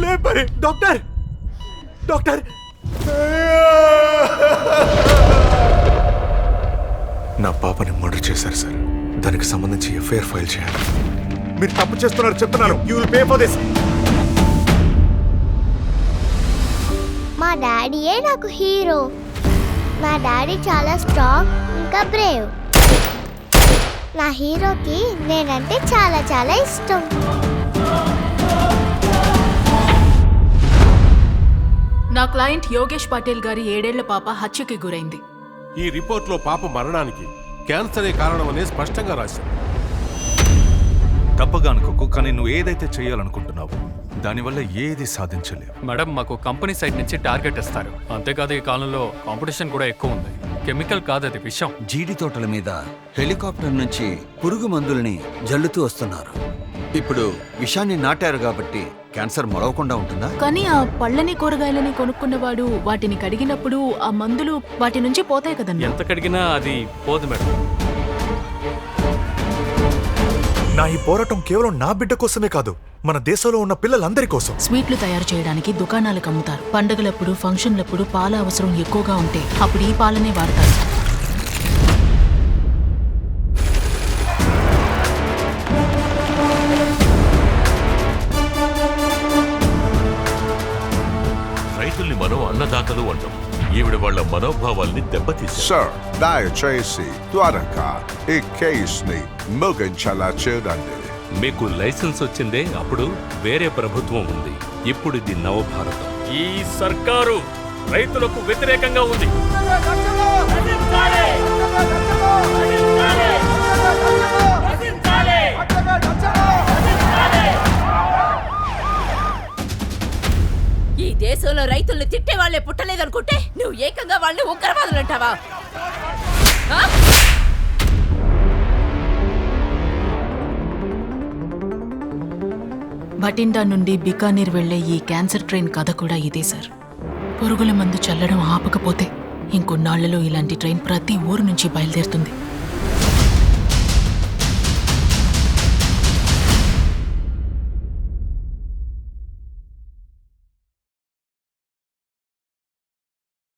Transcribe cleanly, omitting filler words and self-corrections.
లే పరి doctor doctor నా పాపని మర్డర్ చేశారు సార్. దానికి సంబంధించి ఎఫ్ఐఆర్ ఫైల్ చేయాలి. మీరు తప్పు చేస్తున్నారు చెప్తున్నాను. You will pay for this. మా డాడీయే నాకు హీరో. మా డాడీ చాలా స్ట్రాంగ్ ఇంకా బ్రేవ్. నా హీరోకి నేనంటే చాలా చాలా ఇష్టం. నా క్లయింట్ యోగేష్ పటేల్ గారి 7 ఏళ్ల పాప హత్యకి గురైంది. ఈ రిపోర్ట్లో పాప మరణానికి క్యాన్సరే కారణం అనే స్పష్టంగా రాశారు. తప్పగా అనుకోకు, కానీ నువ్వు ఏదైతే చేయాలనుకుంటున్నావు దానివల్ల ఏది సాధించలేవు. మేడం, మాకు కంపెనీ సైడ్ నుంచి టార్గెట్ ఇస్తారు. అంతేకాదు ఈ కాలంలో కాంపిటీషన్ కూడా ఎక్కువ ఉంది. కెమికల్ కాదు, అది విషం. జీడి తోటల మీద హెలికాప్టర్ నుంచి పురుగు మందుల్ని జల్లుతూ వస్తున్నారు. ఇప్పుడు విషాన్ని నాటారు కాబట్టి క్యాన్సర్ మొలవకుండా ఉంటుందా? కానీ ఆ పళ్ళని కూరగాయలని కొనుక్కున్నవాడు వాటిని కడిగినప్పుడు ఆ మందులు వాటి నుంచి పోతాయి కదండి. ఎంత కడిగినా అది పోదు మేడం. నా ఈ పోరాటం కేవలం నా బిడ్డ కోసమే కాదు, మన దేశంలో ఉన్న పిల్లలందరి కోసం. స్వీట్లు తయారు చేయడానికి దుకాణాలకు అమ్ముతారు. పండుగలప్పుడు ఫంక్షన్లప్పుడు పాల అవసరం ఎక్కువగా ఉంటే అప్పుడు ఈ పాలనే వాడతారు. రైతుల్ని మనం అన్నదాతలు అంటాం. ఈవిడ వాళ్ళ మనోభావాల్ని దెబ్బతీశారు. సార్, దయచేసి త్వరగా ఈ కేసుని ముగించేలా చూడండి. మీకు లైసెన్స్ వచ్చిందే అప్పుడు వేరే ప్రభుత్వం ఉంది. ఇప్పుడు ఇది నవభారతం. ఈ సర్కారు రైతులకు వ్యతిరేకంగా ఉంది. ఈ దేశంలో రైతుల్ని తిట్టే వాళ్ళే పుట్టలేదనుకుంటే నువ్వు ఏకంగా వాళ్ళని ఉగ్రవాదులు అంటావా? భటిండా నుండి బికానీర్ వెళ్లే ఈ క్యాన్సర్ ట్రైన్ కథ కూడా ఇదే సార్. పురుగుల మందు చల్లడం ఆపకపోతే ఇంకొన్నాళ్లలో ఇలాంటి ట్రైన్ ప్రతి ఊరు నుంచి బయలుదేరుతుంది.